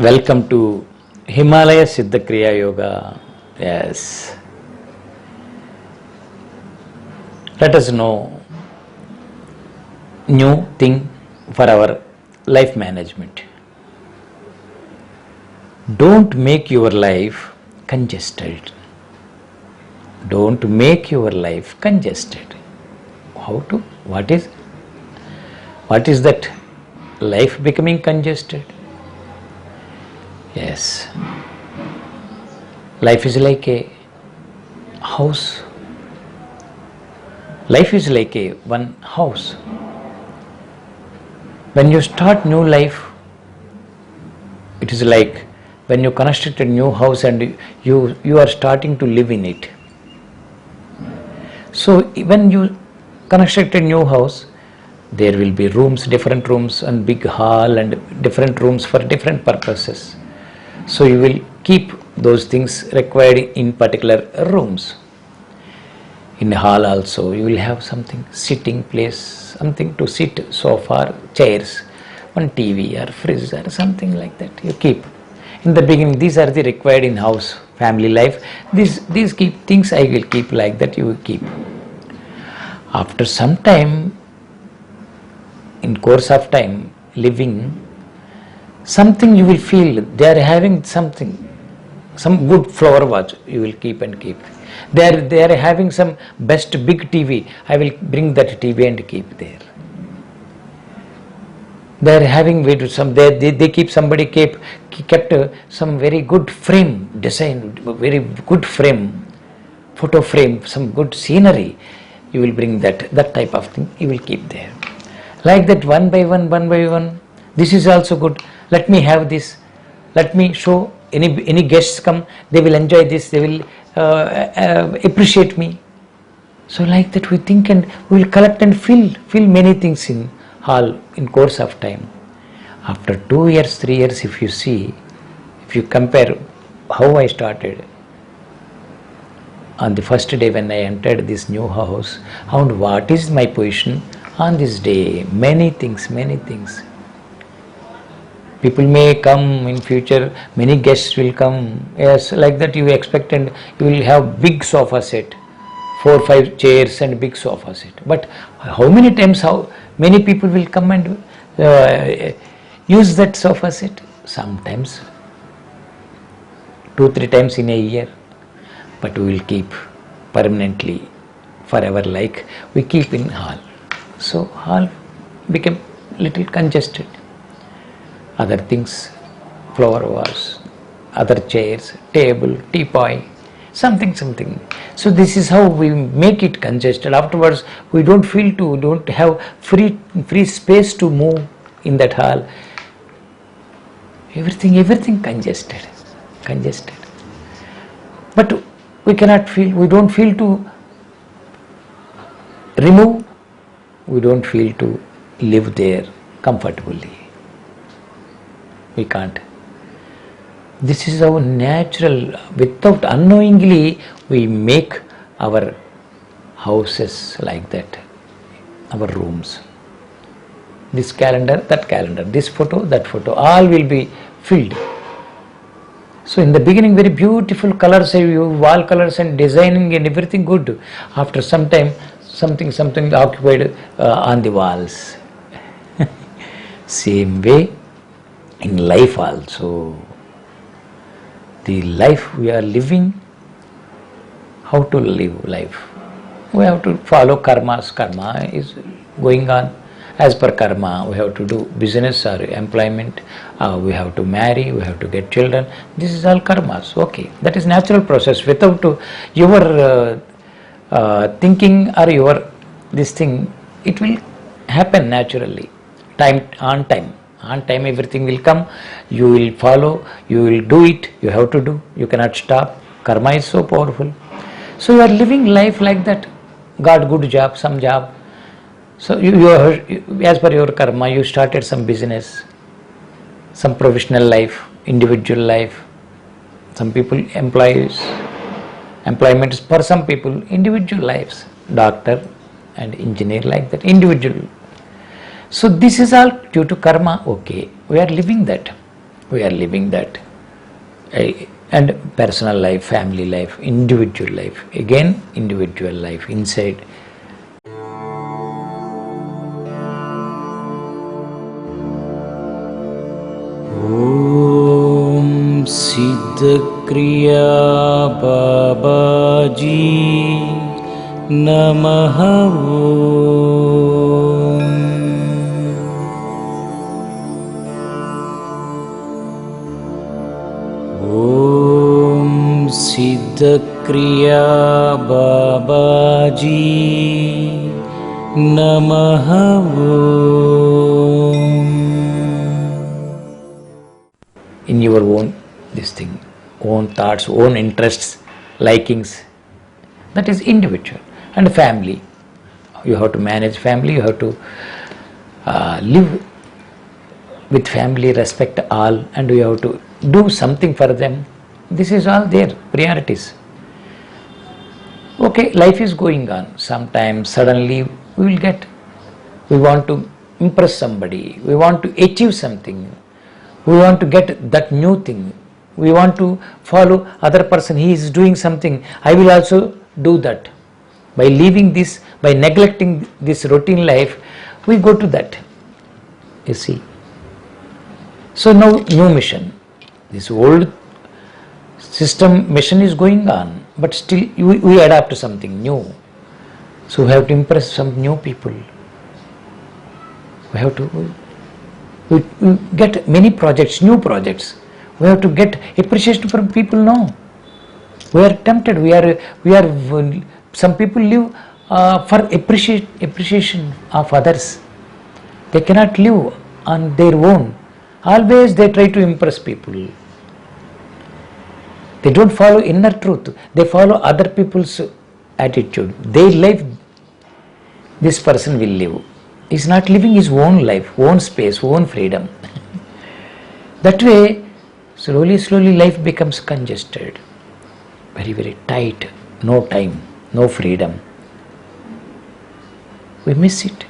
Welcome to Himalaya Siddha Kriya Yoga. Yes. Let us know new thing for our life management. Don't make your life congested. Don't make your life congested. How to? What is that? Life becoming congested? Yes. Life is like a house. Life is like a one house. When you start new life, it is like when you construct a new house and you are starting to live in it. So when you construct a new house, there will be rooms, different rooms, and big hall and different rooms for different purposes. So you will keep those things required in particular rooms. In a hall also you will have something, sitting place, something to sit, sofa, chairs, one TV or fridge or something like that you keep. In the beginning these are the required in house, family life. These keep things I will keep like that, you will keep. After some time, in course of time living, something you will feel they are having something, some good flower watch you will keep and keep. They are having some best big TV, I will bring that TV and keep there. They are having some, they keep, somebody kept some very good frame design, very good frame, photo frame, some good scenery, you will bring that type of thing you will keep there. Like that, one by one, this is also good, let me have this, let me show, any guests come, they will enjoy this, they will appreciate me. So like that we think, and we will collect and fill many things in hall in course of time. After 2 years, 3 years, if you compare how I started, on the first day when I entered this new house, and what is my position on this day, many things. People may come in future, many guests will come, yes, like that you expect, and you will have big sofa set, 4 or 5 chairs and big sofa set. But how many times, how many people will come and use that sofa set? Sometimes 2-3 times in a year, but we will keep permanently, forever, like we keep in hall. So hall became little congested. Other things, flower vase, other chairs, table, teapot, something. So this is how we make it congested. Afterwards, we don't have free space to move in that hall. Everything congested. But we don't feel to remove, we don't feel to live there comfortably. We can't. This is our natural, without unknowingly we make our houses like that, our rooms. This calendar, that calendar, this photo, that photo, all will be filled. So in the beginning very beautiful colors, wall colors and designing and everything good. After some time something occupied on the walls. Same way in life also. The life we are living, how to live life? We have to follow karmas. Karma is going on. As per karma, we have to do business or employment, we have to marry, we have to get children. This is all karmas. Okay, that is natural process. Without your thinking or your this thing, it will happen naturally. On time everything will come, you will follow, you will do it, you have to do, you cannot stop. Karma is so powerful. So you are living life like that, got good job, some job. So as per your karma, you started some business, some professional life, individual life. Some people employment for some people, individual lives, doctor and engineer, like that, individual. So this is all due to karma. Okay, we are living that. we are living that. And personal life, family life, individual life, again individual life inside. Om Siddhakriya Babaji Namaha Om. Om Siddhakriya Babaji Namaha Om. In your own this thing, own thoughts, own interests, likings, that is individual. And family, you have to manage family, you have to live with family, respect all, and you have to do something for them. This is all their priorities. Okay, life is going on. Sometimes suddenly we want to impress somebody, we want to achieve something, we want to get that new thing, we want to follow other person, he is doing something, I will also do that. By leaving this, by neglecting this routine life, we go to that, you see. So now new mission, this old system mission is going on, but still we adapt to something new. So we have to impress some new people. We have to we get many projects, new projects. We have to get appreciation from people now. We are tempted. We are. Some people live for appreciation of others. They cannot live on their own. Always they try to impress people. They don't follow inner truth. They follow other people's attitude. Their life, this person will live. He's not living his own life, own space, own freedom. That way, slowly life becomes congested. Very tight. No time, no freedom. We miss it.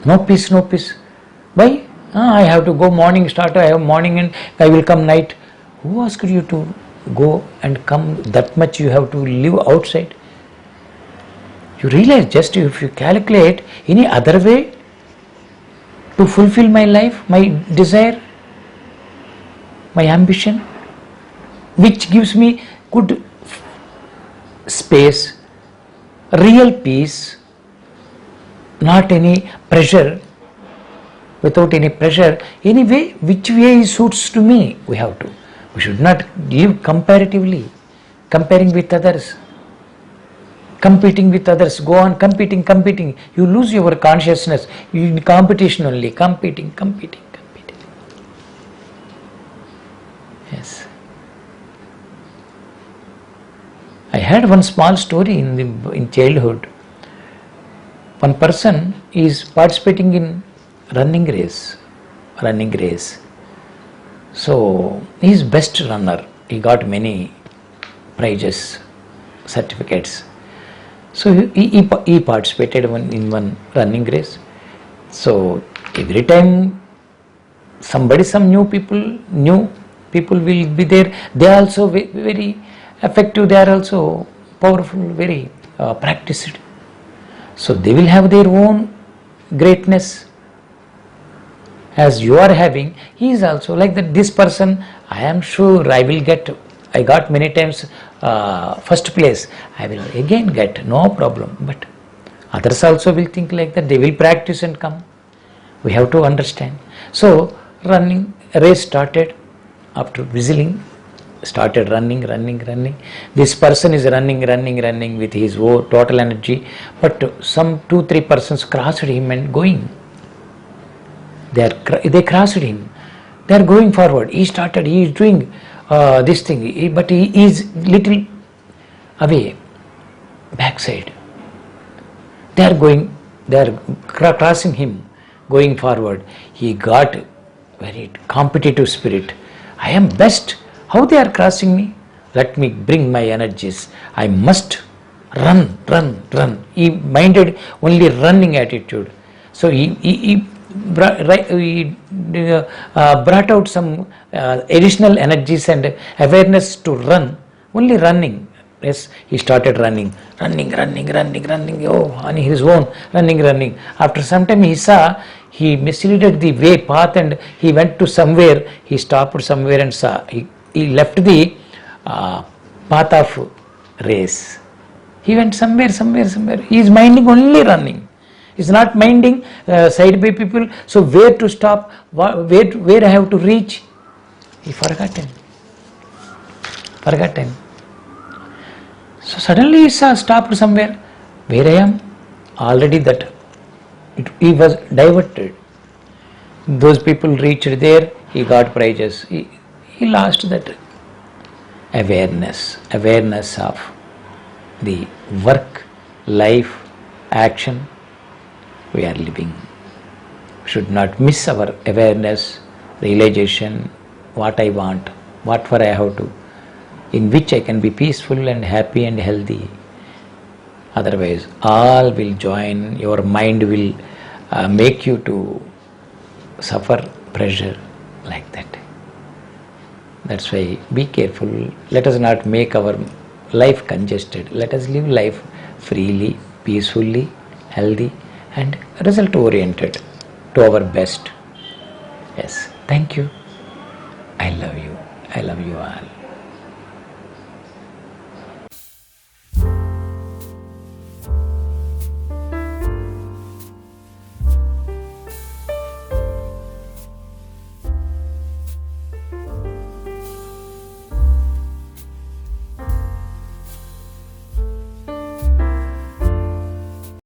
No peace. Why? I have to go morning start, I have morning and I will come night. Who asked you to go and come that much? You have to live outside. You realize, just if you calculate any other way to fulfill my life, my desire, my ambition, which gives me good space, real peace, not any pressure, without any pressure, any way, which way suits to me, we have to. We should not live comparatively, comparing with others, competing with others, go on competing. You lose your consciousness, you in competition only, competing. Yes. I had one small story in childhood. One person is participating in running race. So he is best runner. He got many prizes, certificates. So he participated in one running race. So every time some new people will be there. They are also very effective. They are also powerful, very practiced. So they will have their own greatness. As you are having, he is also like that. This person, I am sure I got many times first place, I will again get, no problem. But others also will think like that, they will practice and come. We have to understand. So running race started. After whistling, started running. This person is running with his total energy, but some 2-3 persons crossed him and going. They crossed him. They are going forward. He is doing this thing, but he is little away, backside. They are crossing him, going forward. He got very competitive spirit. I am best. How they are crossing me? Let me bring my energies. I must run. He minded only running attitude. So he brought out some additional energies and awareness to run, only running. Yes, he started running. Oh, on his own, running. After some time, he saw he misleaded the way path, and he went to somewhere. He stopped somewhere and saw. He left the path of race. He went somewhere. He is minding only running. He is not minding side by people. So where to stop? Where I have to reach? He forgotten. So suddenly he saw, stopped somewhere. Where I am? Already that he was diverted. Those people reached there, he got prizes. He lost that awareness of the work, life, action we are living. Should not miss our awareness, realization, what I want, what for I have to, in which I can be peaceful and happy and healthy. Otherwise, all will join, your mind will make you to suffer pressure like that. That's why be careful. Let us not make our life congested. Let us live life freely, peacefully, healthy and result oriented to our best. Yes, thank you. I love you. I love you all.